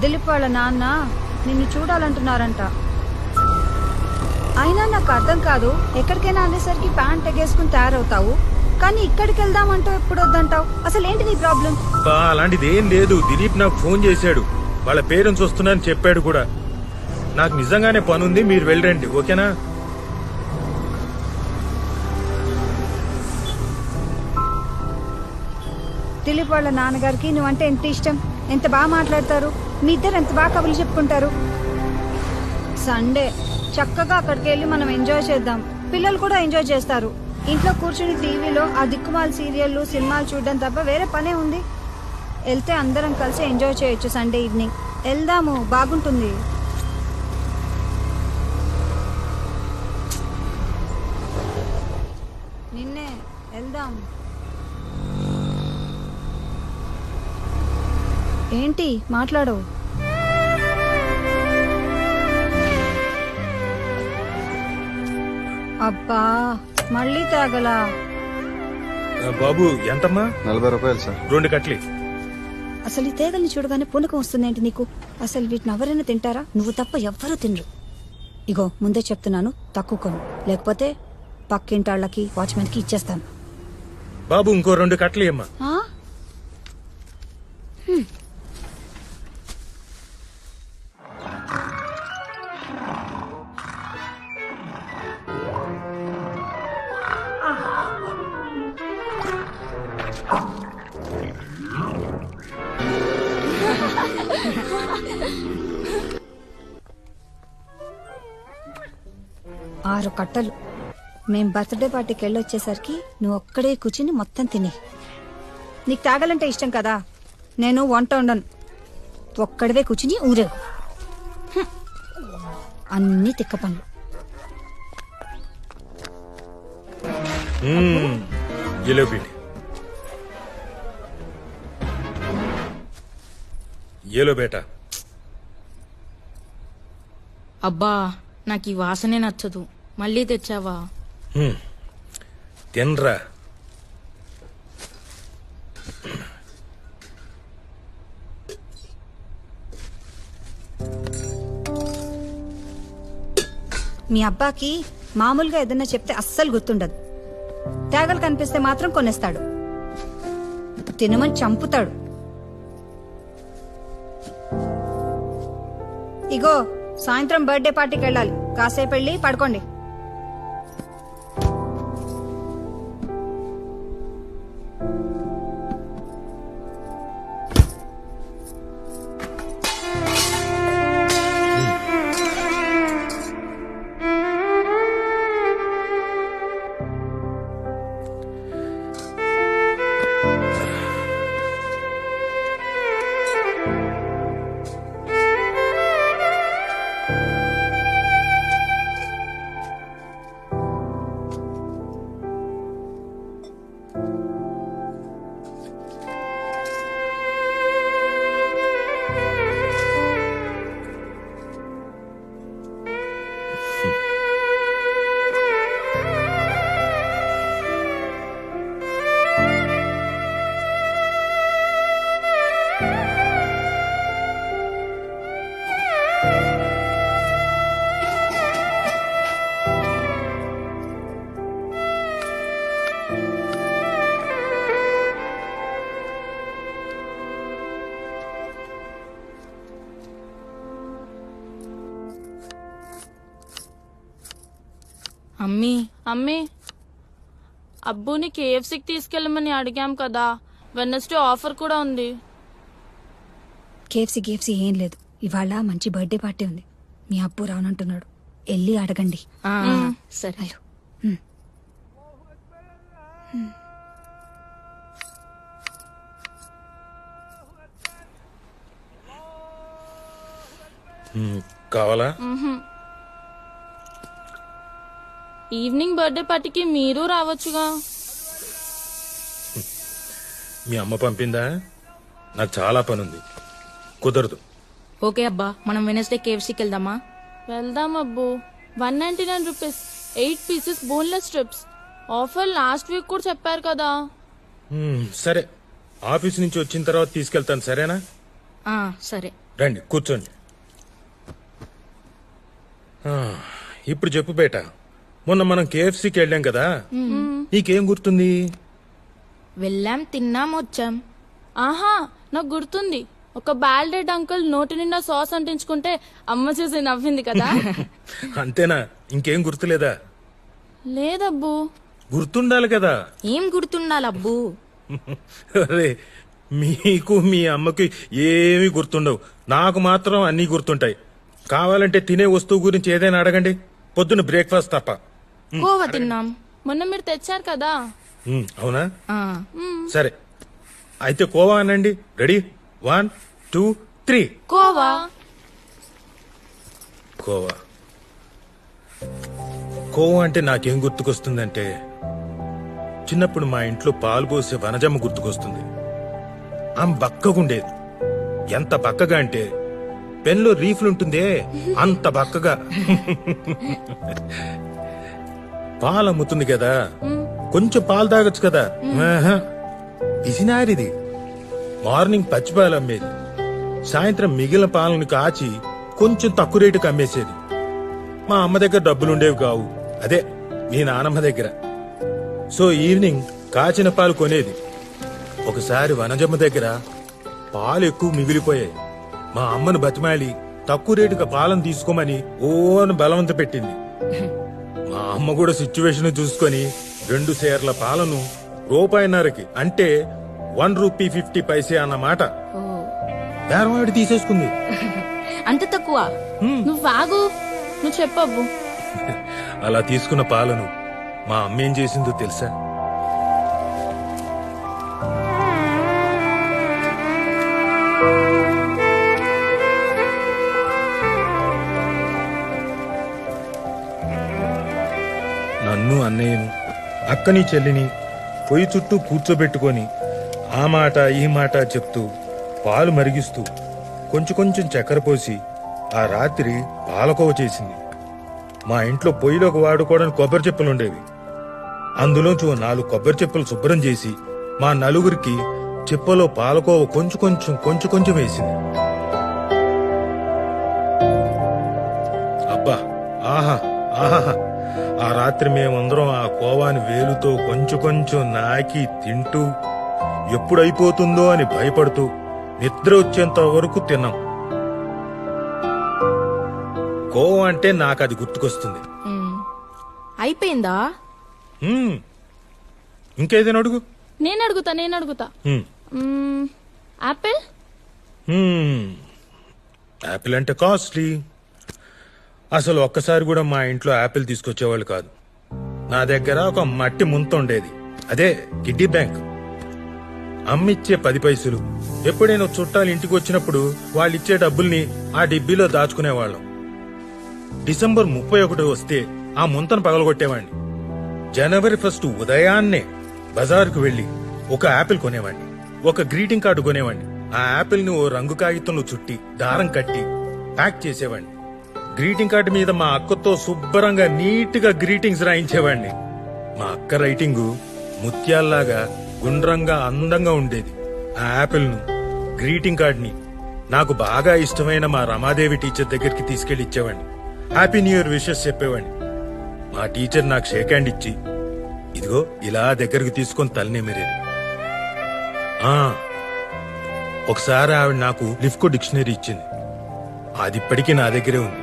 దిలీప్ వాళ్ళ నాన్న నిన్ను చూడాలంటున్నారంట. అయినా నాకు అర్థం కాదు, ఎక్కడికైనా అనేసరికి ప్యాంట్ ఎగేసుకుని తయారవుతావు, కానీ ఇక్కడికి వెళ్దామంటూ ఎప్పుడు వద్దంటావు. అసలు ఏంటి నీ ప్రాబ్లం? అలాంటిది ఏం లేదు. దిలీప్ నాకు ఫోన్ చేశాడు, వాళ్ళ పేరెంట్స్ వస్తున్నారని చెప్పాడు కూడా. నాకు నిజంగానే పనుంది, మీరు వెళ్ళండి, ఓకేనా? దిలీప్ వాళ్ళ నాన్నగారికి నువ్వంటే ఎంత ఇష్టం, ఎంత బాగా మాట్లాడతారు, మీ ఇద్దరు ఎంత బాగా కబుర్లు చెప్పుకుంటారు. సండే చక్కగా అక్కడికి వెళ్ళి మనం ఎంజాయ్ చేద్దాం, పిల్లలు కూడా ఎంజాయ్ చేస్తారు. ఇంట్లో కూర్చుని టీవీలో ఆ దిక్కుమాల సీరియల్లు సినిమాలు చూడడం తప్ప వేరే పనే ఉంది. వెళ్తే అందరం కలిసి ఎంజాయ్ చేయొచ్చు. సండే ఈవినింగ్ వెళ్దాము, బాగుంటుంది. నిన్నే వెళ్దాం. ఏంటి మాట్లాడు? అబ్బా మళ్ళీ తాగలా? బాబు ఎంతమ్మా? 40 రూపాయలు సార్. 2 కట్లీ. అసలు ఈ తేగల్ని చూడగానే పూనకం వస్తుందేంటి నీకు? అసలు వీటిని ఎవరైనా తింటారా? నువ్వు తప్ప ఎవ్వరూ తినరు. ఇగో ముందే చెప్తున్నాను, తక్కువ కొను, లేకపోతే పక్కింటాళ్ళకి వాచ్మెన్ కి ఇచ్చేస్తాను. బాబు ఇంకో 2 కట్లీ అమ్మా. ఆ? 6 కట్టలు. మేం బర్త్డే పార్టీకి వెళ్ళొచ్చేసరికి నువ్వు ఒక్కడే కూర్చుని మొత్తం తిని. నీకు తాగాలంటే ఇష్టం కదా, నేను వంట ఉండను, ఒక్కడవే కూర్చుని ఊరేగు. అన్ని తిక్క పనులు. ఏలో బేటా. అబ్బా నాకు ఈ వాసనే నచ్చదు, మళ్ళీ తెచ్చావా? తినరా. మీ అబ్బాకి మామూలుగా ఏదన్నా చెప్తే అస్సలు గుర్తుండదు. తేగలు కనిపిస్తే మాత్రం కొనేస్తాడు, తినమని చంపుతాడు. ఇగో సాయంత్రం బర్త్డే పార్టీకి వెళ్ళాలి, కాసేపు వెళ్ళి పడుకోండి. అమ్మీ అమ్మీ, అబ్బుని కేఎఫ్సీకి తీసుకెళ్ళమని అడిగాం కదా, వెన్నస్డే ఆఫర్ కూడా ఉంది. కేఎఫ్సీ ఏం లేదు, ఇవాళ మంచి బర్త్డే పార్టీ ఉంది, మీ అబ్బు రానంటున్నాడు, వెళ్ళి అడగండి. సరే. కావాలా? ఈవినింగ్ బర్త్డే పార్టీకి మీరు రావచ్చుగా. మీ అమ్మ పంపిందా? నాకు చాలా పనుంది, కుదరదు. ఓకే అబ్బా, మనం వెనస్డే కేఎఫ్సీకి వెళ్దామా? వెళ్దాం అబ్బు. 199 rupees 8 pieces boneless strips. Offer last week కూడా చెప్పారు కదా. సరే, ఆఫీస్ నుంచి వచ్చిన తర్వాత తీసుకెళ్తాను, సరేనా? ఆ, సరే. రండి కూర్చోండి. ఆ, ఇప్పుడు చెప్పు బేట, మొన్న మనం కేఎఫ్సీకి వెళ్ళాం కదా, నీకేం గుర్తుంది? వెళ్ళాం, తిన్నాం, వచ్చాం. ఆహా, నాకు గుర్తుంది. ఒక బాల్డెడ్ అంకుల్ నోటి నిండా సాస్ అంటించుకుంటే అమ్మ చూసి నవ్వింది కదా. అంతేనా? ఇంకేం గుర్తులేదా? లేదబ్బు. గుర్తుండాలి కదా. ఏం గుర్తుండాలబ్బు? అరే, మీకు మీ అమ్మకి ఏమీ గుర్తుండవు, నాకు మాత్రం అన్నీ గుర్తుంటాయి. కావాలంటే తినే వస్తువు గురించి ఏదైనా అడగండి, పొద్దున్న బ్రేక్ఫాస్ట్ తప్ప. కోవా తిన్నాం, మొన్న మీరు తెచ్చారు కదా. అవునా? ఆ, సరే, అయితే కోవా అనండి. రెడీ? 1 2 3. కోవా. కోవా. కోవా అంటే నాకేం గుర్తుకొస్తుందంటే, చిన్నప్పుడు మా ఇంట్లో పాలు పోసే వనజమ్మ గుర్తుకొస్తుంది. ఆమె బక్కగుండేది. ఎంత బక్కగా అంటే పెన్లో రీఫ్లుంటుందే అంత బక్కగా. పాలు అమ్ముతుంది కదా, కొంచెం పాలు తాగొచ్చు కదా. ఆహా, పిసినారిది. మార్నింగ్ పచ్చి పాలు అమ్మేది, సాయంత్రం మిగిలిన పాలను కాచి కొంచెం తక్కువ రేటుకి అమ్మేసేది. మా అమ్మ దగ్గర డబ్బులుండేవి కావు, అదే మీ నానమ్మ దగ్గర. సో ఈవినింగ్ కాచిన పాలు కొనేది. ఒకసారి వనజమ్మ దగ్గర పాలు ఎక్కువ మిగిలిపోయాయి. మా అమ్మను బతిమాలి తక్కువ రేటుగా పాలను తీసుకోమని ఓను బలవంత పెట్టింది. మా అమ్మ కూడా సిచ్యువేషన్ చూసుకొని 2 సేర్ల పాలను రూపాయిన్నరకి, అంటే 1 రూపీ 50 పైసే అన్నమాట, ఓ, బేరవాడి తీసేసుకుంది. అంత తక్కువ? నువ్వు ఆగు, నువ్వు చెప్పబ్బు. అలా తీసుకున్న పాలను మా అమ్మ ఏం చేసిందో తెలుసా? నన్ను, అన్నయ్యను, అక్కని, చెల్లిని పొయ్యి చుట్టూ కూర్చోబెట్టుకొని ఆ మాట ఈ మాట చెప్తూ పాలు మరిగిస్తూ కొంచెం కొంచెం చక్కెర పోసి ఆ రాత్రి పాలకోవ చేసింది. మా ఇంట్లో పొయ్యిలోకి వాడుకోవడానికి కొబ్బరి చెప్పులుండేవి. అందులోంచి 4 కొబ్బరి చెప్పులు శుభ్రం చేసి మా నలుగురికి చిప్పలో పాలకోవ కొంచెం కొంచెం వేసింది. అబ్బా, ఆహా ఆహా! ఆ రాత్రి మేమందరం ఆ కోవాని వేలుతో కొంచెం నాకి తింటూ ఎప్పుడైపోతుందో అని భయపడుతూ నిద్ర వచ్చేంత వరకు తిన్నాం. కోవా అంటే నాకు అది గుర్తుకొస్తుంది. అయిపోయిందా? ఇంకేదైనా అడుగు. నేను అడుగుతా. యాపిల్. యాపిల్ అంటే కాస్ట్లీ. అసలు ఒక్కసారి కూడా మా ఇంట్లో యాపిల్ తీసుకొచ్చేవాళ్ళు కాదు. నా దగ్గర ఒక మట్టి ముంత ఉండేది, అదే కిడ్డీ బ్యాంక్. అమ్మిచ్చే 10 పైసలు. ఎప్పుడైనా చుట్టాలు ఇంటికి వచ్చినప్పుడు వాళ్ళిచ్చే డబ్బుల్ని ఆ డిబ్బీలో దాచుకునేవాళ్ళం. డిసెంబర్ 31 వస్తే ఆ ముంతను పగలగొట్టేవాణ్ణి. జనవరి 1 ఉదయాన్నే బజారుకు వెళ్లి ఒక యాపిల్ కొనేవాణ్ణి, ఒక గ్రీటింగ్ కార్డు కొనేవాణ్ణి. ఆ యాపిల్ ని ఓ రంగు కాగితంలో చుట్టి దారం కట్టి ప్యాక్ చేసేవాణ్ణి. గ్రీటింగ్ కార్డు మీద మా అక్కతో శుభ్రంగా నీట్ గా గ్రీటింగ్స్ రాయించేవాణ్ణి. మా అక్క రైటింగు ముత్యాల్లాగా గుండ్రంగా అందంగా ఉండేది. ఆ యాపిల్ ను, గ్రీటింగ్ కార్డ్ ని నాకు బాగా ఇష్టమైన మా రమాదేవి టీచర్ దగ్గరికి తీసుకెళ్లి ఇచ్చేవాణ్ణి. హ్యాపీ న్యూ ఇయర్ విషెస్ చెప్పేవాణ్ణి. మా టీచర్ నాకు షేక్ హ్యాండ్ ఇచ్చి, ఇదిగో ఇలా దగ్గరకు తీసుకొని తలనేమిరేది. ఒకసారి ఆవిడ నాకు లిఫ్కో డిక్షనరీ ఇచ్చింది, అది ఇప్పటికీ నా దగ్గరే ఉంది.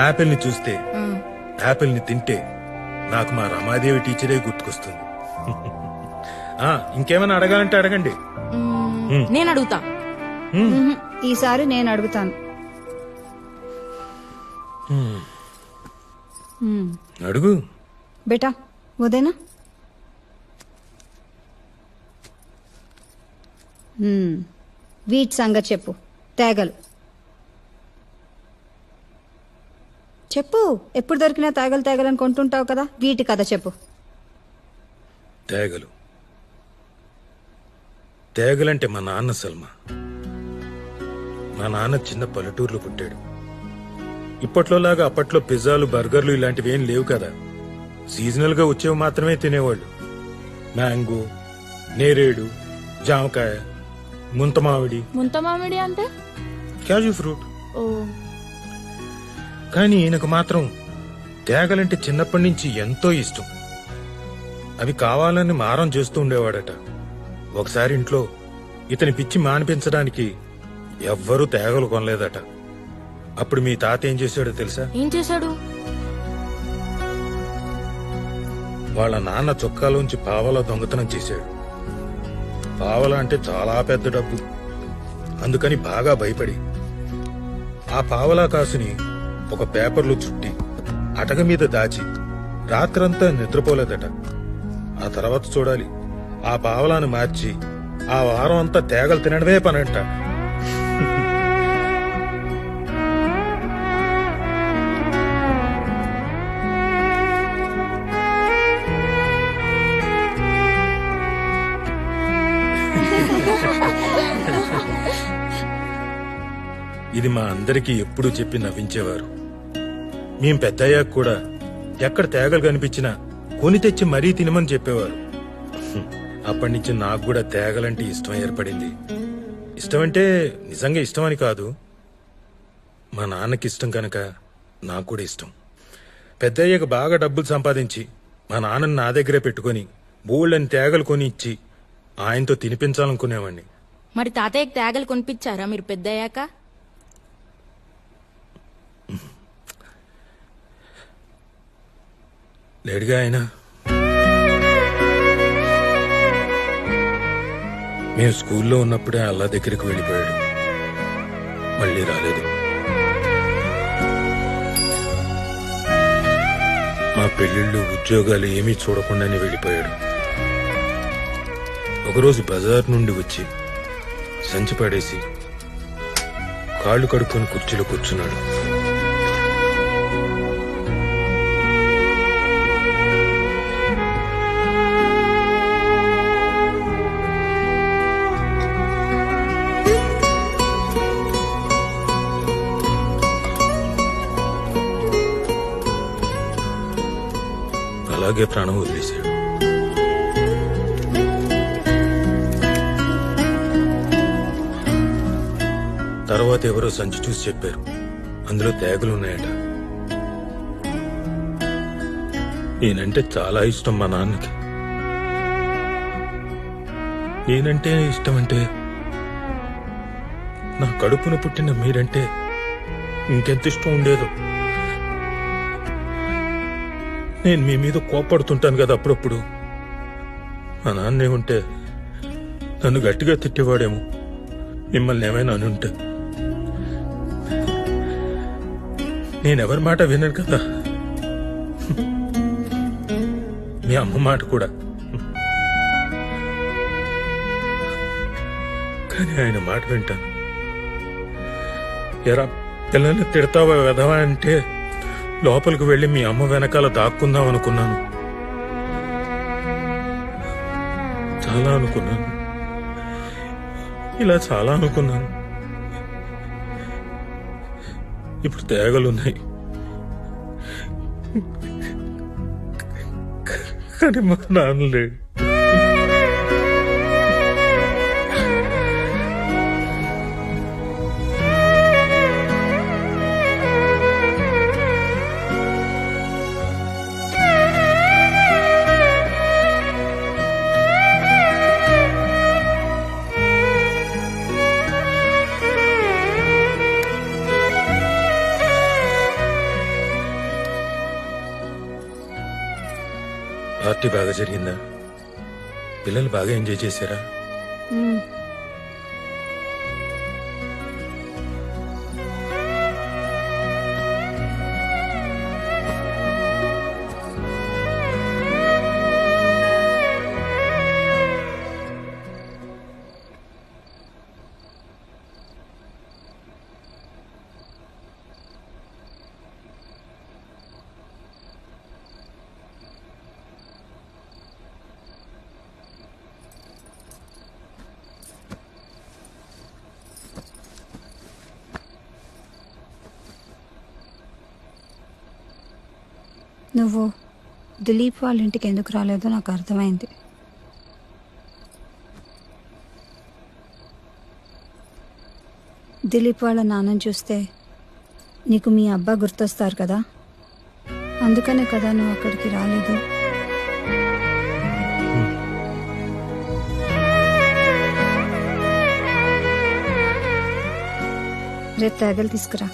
యాపిల్ ని చూస్తే, యాపిల్ ని తింటే నాకు మా రమాదేవి టీచరే గుర్తుకొస్తుంది. ఇంకేమైనా అడగాలంటే అడగండి. నేను అడుగుతా. ఈసారి నేను అడుగుతాను. అడుగు బేటా, ఉదయనా? వీటి సంగతి చెప్పు. తేగలు చెప్పు. ఎప్పుడు దొరికినా తేగలని కొంటుంటావు కదా, వీటి కథ చెప్పు. తేగలంటే మా నాన్న సల్మా. మా నాన్న చిన్న పల్లెటూరులో పుట్టాడు. ఇప్పట్లోలాగా అప్పట్లో పిజ్జాలు, బర్గర్లు ఇలాంటివి ఏం లేవు కదా. సీజనల్ గా వచ్చేవి మాత్రమే తినేవాళ్ళు. మ్యాంగో, నేరేడు, జామకాయ, ముంత మామిడి, ముంత మామిడి అంటే? క్యాజు ఫ్రూట్. ఓ, కానీ ఈయనకు మాత్రం తేగలంటే చిన్నప్పటి నుంచి ఎంతో ఇష్టం. అవి కావాలని మారం చేస్తూ ఉండేవాడట. ఒకసారి ఇంట్లో ఇతని పిచ్చి మానిపించడానికి ఎవ్వరూ తేగలు కొనలేదట. అప్పుడు మీ తాత ఏం చేశాడో తెలుసా? ఏం చేశాడు? వాళ్ళ నాన్న చొక్కాలోంచి పావలా దొంగతనం చేశాడు. పావలా అంటే చాలా పెద్ద డబ్బు. అందుకని బాగా భయపడి ఆ పావలా కాసుని ఒక పేపర్లో చుట్టి అటక మీద దాచి రాత్రంతా నిద్రపోలేదట. ఆ తర్వాత చూడాలి, ఆ పావలాను మార్చి ఆ వారం అంతా తేగలు తినడమే పనంట. ఇది మా అందరికీ ఎప్పుడూ చెప్పి నవ్వించేవారు. మేం పెద్దయ్యాక కూడా ఎక్కడ తేగలు కనిపించినా కొని తెచ్చి మరీ తినమని చెప్పేవారు. అప్పటి నుంచి నాకు కూడా తేగలంటే ఇష్టం ఏర్పడింది. ఇష్టం అంటే నిజంగా ఇష్టమని కాదు, మా నాన్నకి ఇష్టం కనుక నాకు కూడా ఇష్టం. పెద్దయ్యాక బాగా డబ్బులు సంపాదించి మా నాన్నని నా దగ్గరే పెట్టుకుని బోళ్ళని తేగలు కొని ఇచ్చి ఆయనతో తినిపించాలనుకునేవాడిని. మరి తాతయ్యకి తేగలు కొనిపించారా మీరు పెద్దయ్యాక? లేడుగా ఆయన. మేము స్కూల్లో ఉన్నప్పుడే అల్లా దగ్గరికి వెళ్ళిపోయాడు. మళ్ళీ రాలేదు. మా పెళ్లిళ్ళు ఉద్యోగాలు ఏమీ చూడకుండానే వెళ్ళిపోయాడు. ఒకరోజు బజార్ నుండి వచ్చి సంచి పడేసి కాళ్ళు కడుక్కొని కుర్చీలో కూర్చున్నాడు. అలాగే ప్రాణం వదిలేశాడు. తర్వాత ఎవరో సంచి చూసి చెప్పారు, అందులో తేగలున్నాయట. నేనంటే చాలా ఇష్టం మా నాన్నకి. నేనంటే ఇష్టం అంటే నా కడుపున పుట్టిన మీరంటే ఇంకెంత ఇష్టం ఉండేదో. నేను మీ మీద కోపడుతుంటాను కదా అప్పుడప్పుడు. మా నాన్నే ఉంటే నన్ను గట్టిగా తిట్టేవాడేమో, మిమ్మల్ని ఏమైనా అని ఉంటే. నేనెవరి మాట వినను కదా, మీ అమ్మ మాట కూడా. కానీ ఆయన మాట వింటాను. ఎరా పిల్లల్ని తిడతావా వెధవా అంటే లోపలికి వెళ్లి మీ అమ్మ వెనకాల దాక్కుందాం అనుకున్నాను. చాలా అనుకున్నాను, ఇలా చాలా అనుకున్నాను. ఇప్పుడు తేగలున్నాయి, కానీ మా నాన్న లేడు. పార్టీ బాగా జరిగిందా? పిల్లలు బాగా ఎంజాయ్ చేశారా? నువ్వు దిలీప్ వాళ్ళ ఇంటికి ఎందుకు రాలేదో నాకు అర్థమైంది. దిలీప్ వాళ్ళ నాన్నని చూస్తే నీకు మీ అబ్బా గుర్తొస్తారు కదా, అందుకనే కదా నువ్వు అక్కడికి రాలేదు. రేపు తేగలు తీసుకురా,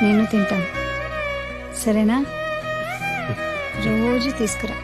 నేను తింటాను, సరేనా? రోజు తీసుకురా.